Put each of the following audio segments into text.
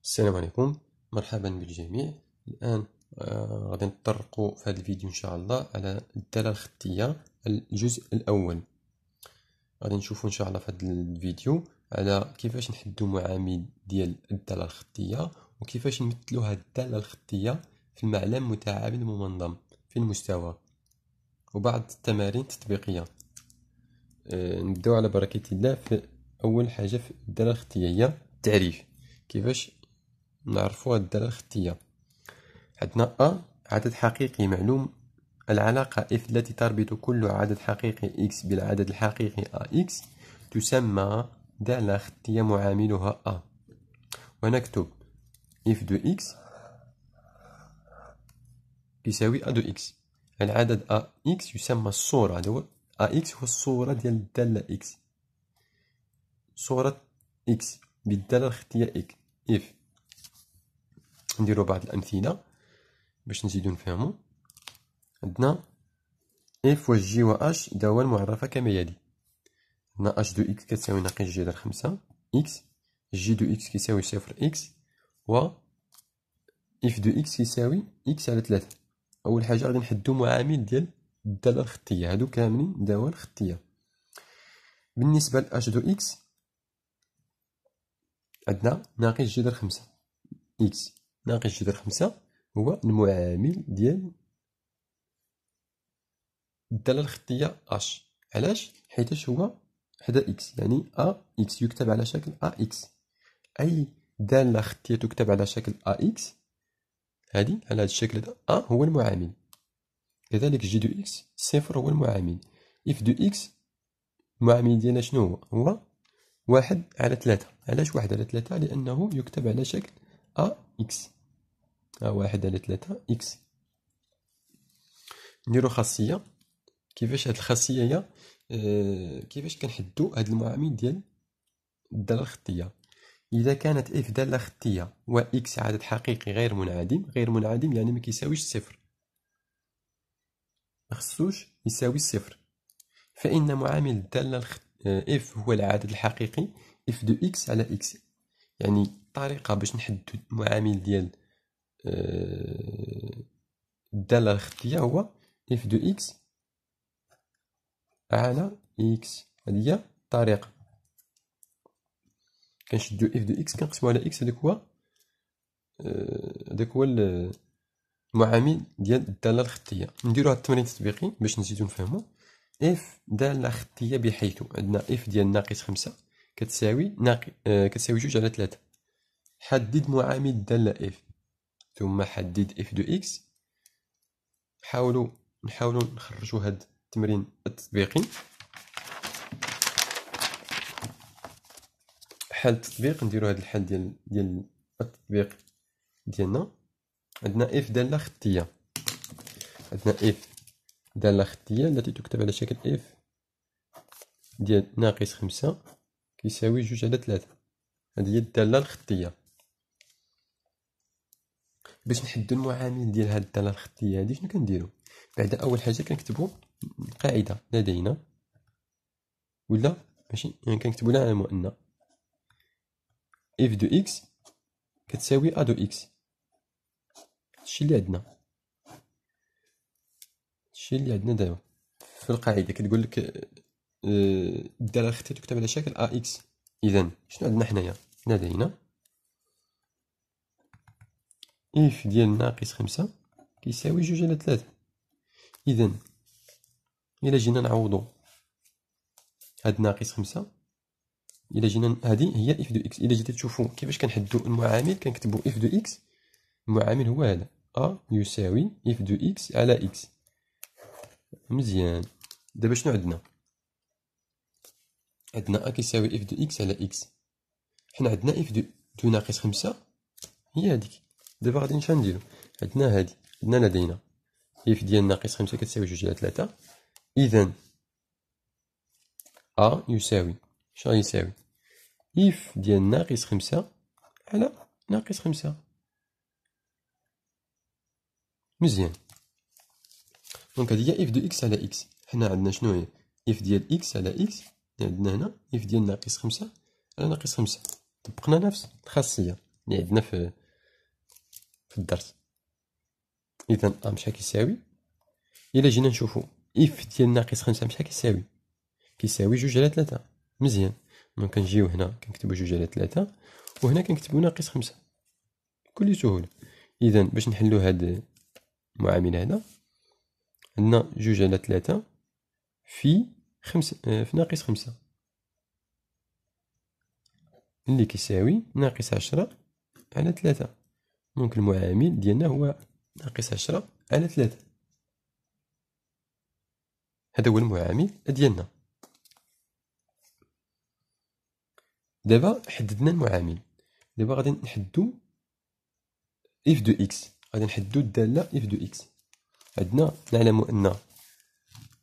السلام عليكم، مرحبا بالجميع. الآن غادي نطرقوا في هذا الفيديو إن شاء الله على الدالة الخطية الجزء الأول. غادي نشوفوا إن شاء الله في هذا الفيديو على كيفاش نحدوا معامل ديال الدالة الخطية وكيفاش نمثلوا هذه الدالة الخطية في المعلم متعامل ممنظم في المستوى وبعض التمارين التطبيقية. نبداو على بركة الله. في أول حاجة في الدالة الخطية هي التعريف. كيفاش نعرفوا الدالة الخطية؟ عندنا أ عدد حقيقي معلوم العلاقة F التي تربط كل عدد حقيقي X بالعدد الحقيقي AX تسمى دالة خطية معاملها A. ونكتب F دو X يساوي A دو X. العدد AX يسمى الصورة، هذا هو AX هو الصورة ديال الدالة X، صورة X بالدالة الخطية F. نديرو بعض الأمثلة باش نزيدو نفهمو. عندنا اف و جي و اش دوال معرفة كما يلي. عندنا اش دو اكس كتساوي ناقص جي على 5 اكس، جي دو اكس كيساوي 0 اكس، و اف دو اكس كيساوي اكس على 3. اول حاجة غادي نحدو معامل ديال الدالة الخطية، هادو كاملين دوال خطية. بالنسبة ل اش دو اكس عندنا ناقص جي على 5 اكس، ناقص جي على 5 هو المعامل ديال الدالة الخطية اش. علاش؟ حيتاش هو حدا اكس، يعني اكس يكتب على شكل اكس. اي دالة خطية تكتب على شكل اكس هادي على هذا الشكل هذا هو المعامل. كذلك جي دو اكس صفر هو المعامل. اف دو اكس المعامل ديالنا شنو هو 1 على 3. علاش 1 على 3؟ لانه يكتب على شكل اكس. 1 على 3 اكس. نديرو خاصية. كيفاش هاد الخاصية هي كيفاش كنحدو هاد المعامل ديال الدالة الخطية؟ إذا كانت إف دالة خطية و إكس عدد حقيقي غير منعدم، غير منعدم يعني ما كيساويش صفر، مخصوش يساوي صفر، فإن معامل الدالة إف هو العدد الحقيقي إف دو إكس على إكس. يعني الطريقة باش نحدو المعامل ديال الدالة الخطية هو إف دو إكس على إكس. هذه هي الطريقة. كنشدو إف دو إكس كنقسمو على إكس، هذاك هو المعامل ديال الدالة الخطية. نديرو هاد التمرين التطبيقي باش نزيدو نفهمو. إف دالة خطية بحيث عندنا إف ديال ناقص 5 كتساوي كتساوي 2 على 3. حدد معامل الدالة إف ثم حدد إف دو إكس. نحاولو نخرجو هاد التمرين التطبيقي. حل التطبيق. نديرو هاد الحل ديال التطبيق ديالنا. عندنا إف دالة خطية، عندنا إف دالة خطية التي تكتب على شكل إف ديال ناقص 5 كيساوي 2 على 3. هذه هي الدالة الخطية. باش نحدو المعامل ديال هاد الدالة الخطية هادي شنو كنديرو؟ بعدا أول حاجة كنكتبو القاعدة لدينا، ولا ماشي يعني كنكتبو لها على المؤنث. إف دو إكس كتساوي أ دو إكس. هادشي اللي عندنا، هادشي اللي عندنا دابا في القاعدة. كتقولك الدالة الخطية تكتب على شكل اكس. إذا شنو عندنا حنايا؟ لدينا إف ديال ناقص 5 كيساوي 2 على 3. إذا إلا جينا نعوضو هاد ناقص 5، إلا جينا هادي هي إف دو إكس. إلا جيتو تشوفو كيفاش كنحدو المعامل كنكتبو إف دو إكس. المعامل هو هذا يساوي إف دو إكس على إكس. مزيان. دابا شنو عندنا؟ عندنا كيساوي إف دو إكس على إكس. حنا عندنا إف دو ناقص 5 هي هاديك. دابا غادي نمشيو نديرو عندنا هادي. عندنا لدينا إف ديال ناقص 5 كتساوي 2 على 3. إذا يساوي شنو يساوي؟ إف ديال ناقص 5 على ناقص 5. مزيان. دونك هادي هي إف دو إكس على إكس. حنا عندنا شنو هي؟ إف ديال إكس على إكس. عندنا هنا إف ديال ناقص 5 على ناقص 5. طبقنا نفس الخاصية. اللي عندنا في الدرس. اذا ا مشى كيساوي، الا جينا نشوفو اف ديال ناقص 5 مشى كيساوي 2 على 3. مزيان، دونك كنجيو هنا كنكتبو 2 على 3 وهنا كنكتبو ناقص 5 بكل سهوله. اذا باش نحلو هاد المعامل هذا عندنا 2 على 3 في 5 في ناقص 5 اللي كيساوي ناقص 10 على 3. دونك المعامل ديالنا هو ناقص 10 على 3. هذا هو المعامل ديالنا. دابا حددنا المعامل، دابا غادي نحدو اف دو اكس، غادي نحدو الداله اف دو اكس. عندنا نعلم ان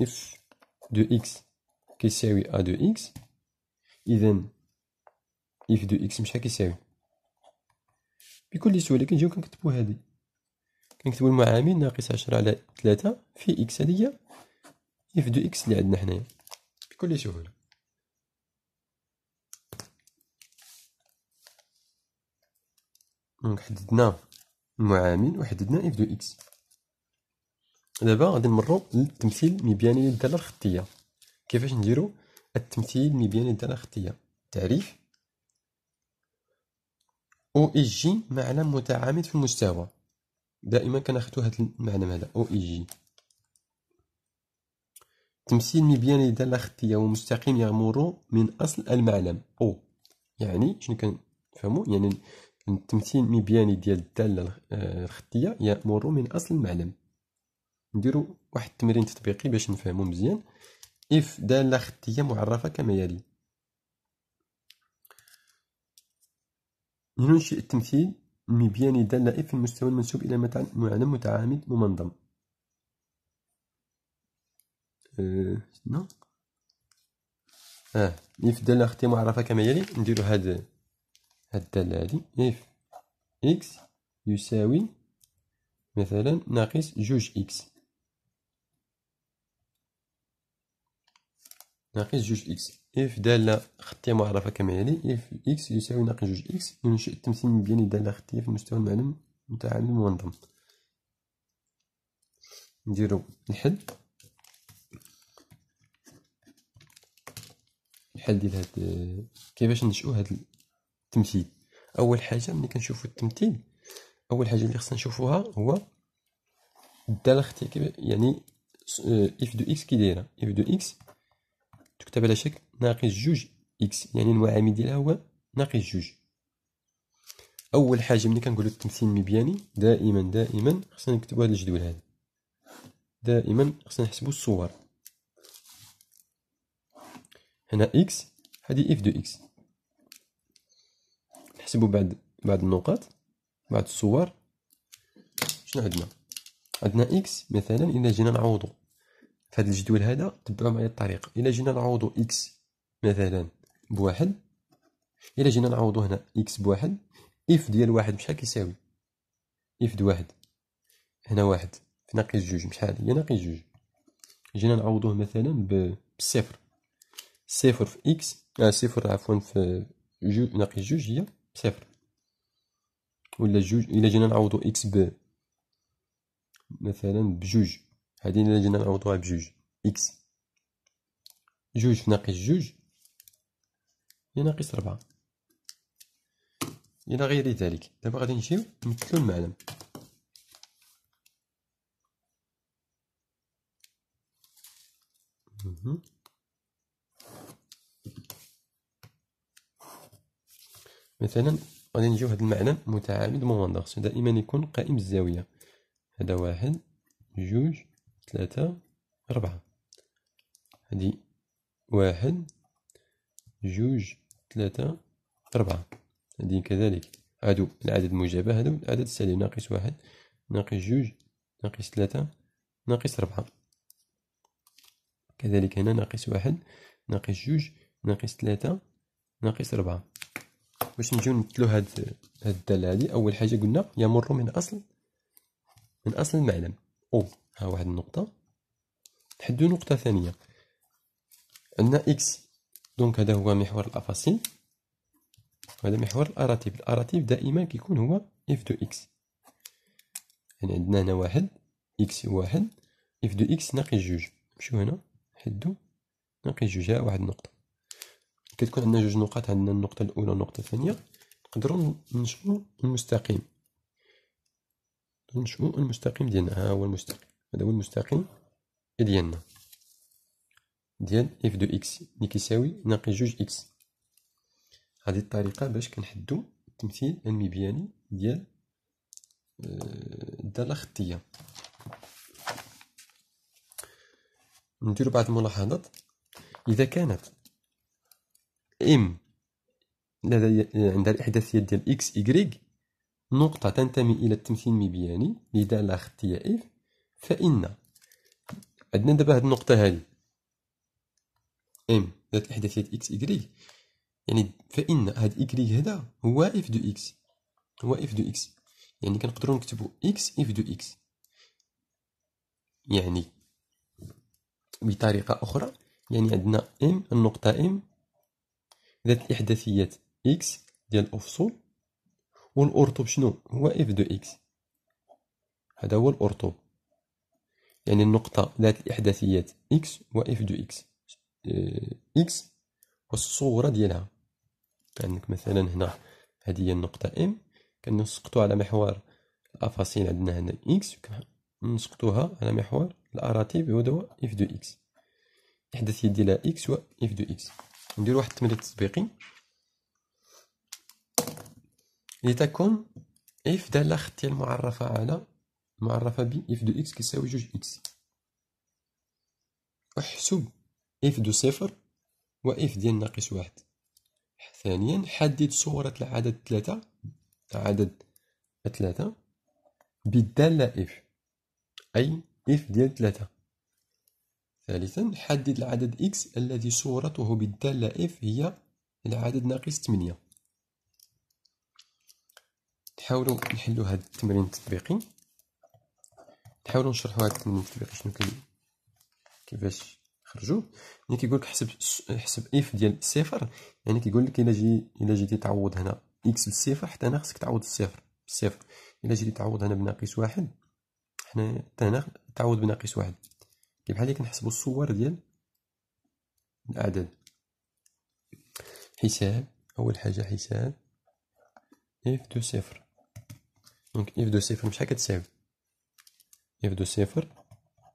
اف دو اكس كيساوي ا دو اكس. اذا اف دو اكس مشى كيساوي بكل سهوله كنجيو كنكتبو هادي، كنكتبو المعامل ناقص 10 على 3 في اكس. هادي هي اف دو اكس اللي عندنا حنايا بكل سهوله. دونك حددنا المعامل وحددنا اف دو اكس. دابا غادي نمرو للتمثيل المبياني للداله الخطيه. كيفاش نديرو التمثيل المبياني للداله الخطيه؟ تعريف: او اي جي معلم متعامد في المستوى. دائما كناخدو هاد المعلم هذا او اي جي. تمثيل مبياني للداله الخطيه ومستقيم يمر من اصل المعلم او. يعني شنو كنفهمو؟ يعني التمثيل المبياني ديال الداله الخطيه يمر من اصل المعلم. نديرو واحد التمرين تطبيقي باش نفهمو مزيان. اف داله خطيه معرفه كما يلي: لننشئ التمثيل المبياني دالة اف في المستوى المنسوب الى معلم متعامد ممنظم. شنو اف دالة خطيه معرفه كما يلي. نديرو هاد الداله هادي اف اكس يساوي مثلا ناقص 2 اكس، ناقص 2 اكس. اف دالة خطية معرفة كما يلي: اف اكس يساوي ناقص 2 اكس. ينشئ التمثيل المبياني دالة خطية في المستوى المعلم متعامد منظم. نديرو الحل ديال هاد كيفاش ننشئو هاد التمثيل. اول حاجة ملي كنشوفو التمثيل، اول حاجة اللي خصنا نشوفوها هو الدالة خطية. يعني اف دو اكس كي دايرة؟ اف دو اكس تكتب على شكل ناقص 2 اكس، يعني المعامل ديالها هو ناقص 2. اول حاجه ملي كنقولوا التمثيل المبياني دائما خصنا نكتبوا هذا الجدول هذا. دائما خصنا نحسبوا الصور. هنا اكس، هذه اف دو اكس. نحسبوا بعد النقاط، بعد الصور. شنو عندنا اكس مثلا. الا جينا نعوضوا في هذا الجدول هذا، تبعوا معايا الطريقه. الا جينا نعوضوا اكس مثلا بواحد، الا جينا نعوضوا هنا اكس بواحد، اف ديال واحد بشحال كيساوي؟ اف د واحد هنا واحد في ناقص 2 بشحال هي؟ ناقص 2. جينا نعوضوه مثلا بالصفر. صفر في اكس صفر عفوا في ناقص 2 هي صفر. ولا 2 الا جينا نعوضو اكس مثلا بجوج، هادي الا جينا نعوضوها بجوج، اكس 2 في ناقص 2 هي ناقص 4 الى غير ذلك. دابا غادي نمشيو نمثلو المعلم. مثلا غادي نجيو هاد المعلم متعامد ممنظم، خصو دائما يكون قائم الزاويه. هذا 1 2 3 4. هادي 1 2 3 4. هادي كذلك. هادو العدد المجابه، هادو العدد السالب. ناقص 1 ناقص 2 ناقص 3 ناقص 4. كذلك هنا ناقص 1 ناقص 2 ناقص 3 ناقص 4. باش نجيو نمثلو هاد الدالة هادي، أول حاجة قلنا يمر من أصل المعلم أو. ها واحد النقطة. نحدو نقطة ثانية. عندنا إكس، دونك هذا هو محور الأفاصيل. وهذا محور الاراتيب. الاراتيب دائما كيكون هو اف دو اكس. يعني عندنا هنا واحد اكس واحد اف دو اكس ناقص جوج. نمشيو هنا نحدو ناقص جوج. ها واحد النقطة. كتكون عندنا جوج نقط، عندنا النقطة الأولى والنقطة الثانية. نقدروا ننشئوا المستقيم. ننشئوا المستقيم ديالنا. ها هو المستقيم، هذا هو المستقيم ديالنا ديال اف دو اكس اللي كيساوي ناقص جوج اكس. هذه الطريقة باش كنحدو التمثيل المبياني ديال الدالة الخطية. نديرو بعض الملاحظات. إذا كانت ام عندها الإحداثية ديال اكس إيكغيك نقطة تنتمي إلى التمثيل المبياني لدالة خطية اف، فإن عندنا دابا هاد النقطة هادي ام ذات الإحداثية اكس إيكغيك، يعني فإن هاد إيكغيك هذا هو اف دو اكس، هو اف دو اكس. يعني كنقدروا نكتبوا اكس اف دو اكس. يعني بطريقة أخرى، يعني عندنا ام النقطة ام ذات الإحداثيات اكس ديال الأفصول، والأورطوب شنو هو اف دو اكس. هذا هو الأورطوب. يعني النقطة ذات الإحداثيات اكس و اف دو اكس. اكس والصورة ديالها. عندك مثلا هنا هذه هي النقطة ام، كنسقطوها على محور الأفاصيل. عندنا هنا اكس نسقطوها على محور الأراتيب هو اف دو اكس. الإحداثية ديالها اكس و اف دو اكس. ندير واحد التمرين تطبيقي. لتكن اف دالة خطية معرفة ب اف دو اكس كيساوي جوج اكس. احسب اف دو صفر و اف ديال ناقص واحد. ثانيا حدد صورة العدد ثلاثة بالدالة اف، أي اف ديال 3. ثالثا حدد العدد اكس الذي صورته بالدالة اف هي العدد ناقص 8. نحاولوا نحلوا هذا التمرين التطبيقي. نحاولوا نشرحوا هذا التمرين التطبيقي شنو كيفاش خرجوا. يعني كيقول لك حسب اف ديال صفر. يعني كيقول لك الا جيتي تعوض هنا اكس بالصفر، حتى هنا خصك تعوض الصفر بالصفر. الا جيتي تعوض هنا بناقص واحد، حنا حتى هنا تعوض بناقص واحد. كي بحال كنحسبوا الصور ديال الاعداد. حساب اول حاجه حساب اف دو صفر. دونك اف دو صفر شحال كتساوي؟ اف دو صفر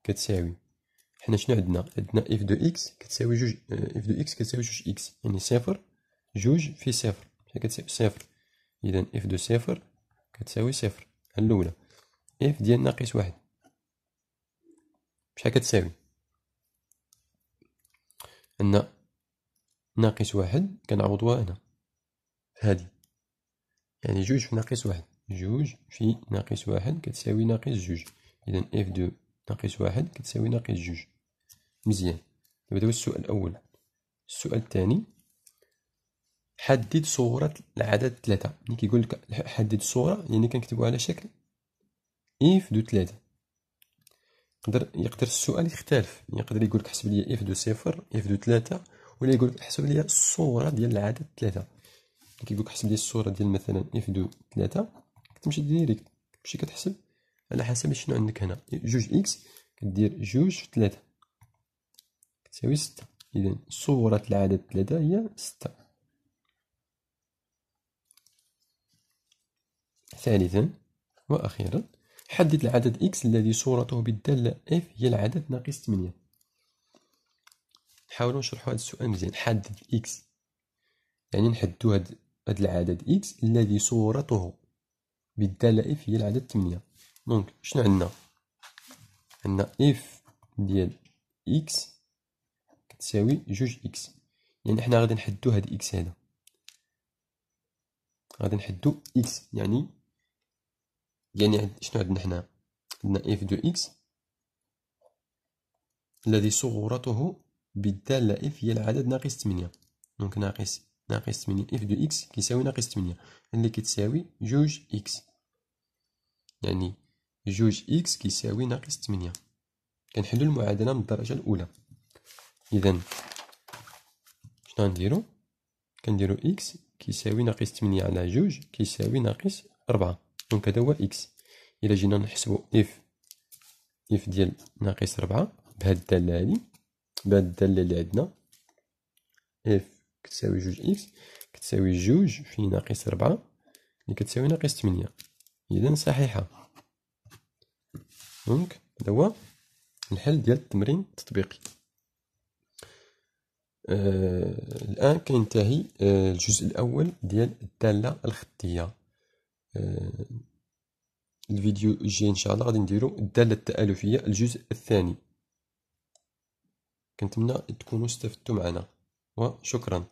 كتساوي، حنا شنو عندنا اف دو اكس كتساوي جوج. اف دو اكس كتساوي جوج اكس، يعني صفر جوج في صفر شحال كتساوي؟ صفر. اذا اف دو صفر كتساوي صفر الاولى. اف ديال ناقص واحد شحال كتساوي؟ عندنا ناقص واحد كنعوضوها هنا هادي، يعني جوج في ناقص واحد. جوج في ناقص واحد كتساوي ناقص جوج. اذا اف دو ناقص واحد كتساوي ناقص جوج. مزيان. دابا هو السؤال الاول. السؤال الثاني حدد صورة العدد 3. ملي كيقول لك حدد الصورة يعني كنكتبوها على شكل اف دو 3. يقدر السؤال يختلف، يقدر يقول لك حسب لي اف دو صفر اف دو 3، ولا يقول لك حسب لي الصورة ديال العدد 3. كيقول لك حسب لي الصورة ديال مثلا اف دو 3، كتمشي ديريكت تمشي كتحسب على حسب شنو عندك هنا. جوج اكس كدير جوج في 3 كتساوي 6. اذا صورة العدد 3 هي 6. ثالثا واخيرا حدد العدد اكس الذي صورته بالدالة اف هي العدد ناقص 8. نحاولوا نشرحوا هذا السؤال مزيان. حدد اكس يعني نحددوا هذا العدد اكس الذي صورته بالدالة اف هي العدد 8. دونك شنو عندنا؟ عندنا اف ديال اكس كتساوي جوج اكس، يعني حنا غادي نحددو هاد اكس هذا، غادي نحددو اكس يعني شنو عندنا حنا؟ عندنا اف دو اكس الذي صورته بالدالة اف هي العدد ناقص 8. دونك ناقص 8 اف دو اكس كيساوي ناقص 8 اللي كتساوي جوج اكس، يعني جوج اكس كيساوي ناقص 8. كنحلو المعادلة من الدرجة الأولى. إذا شنو غنديرو؟ كنديرو اكس كيساوي ناقص 8 على 2 كيساوي ناقص 4. دونك هذا هو إكس. إلا جينا نحسبو إف ديال ناقص 4 بهاد الدالة هادي، بهاد الدالة اللي عندنا إف كتساوي 2 إكس كتساوي 2 في ناقص 4 اللي كتساوي ناقص 8. إذن صحيحة. دونك هذا هو الحل ديال التمرين التطبيقي. الآن كينتهي الجزء الأول ديال الدالة الخطية. الفيديو الجاي إن شاء الله غادي نديرو الدالة التآلفية الجزء الثاني. كنتمنى تكونوا استفدتوا معنا وشكرا.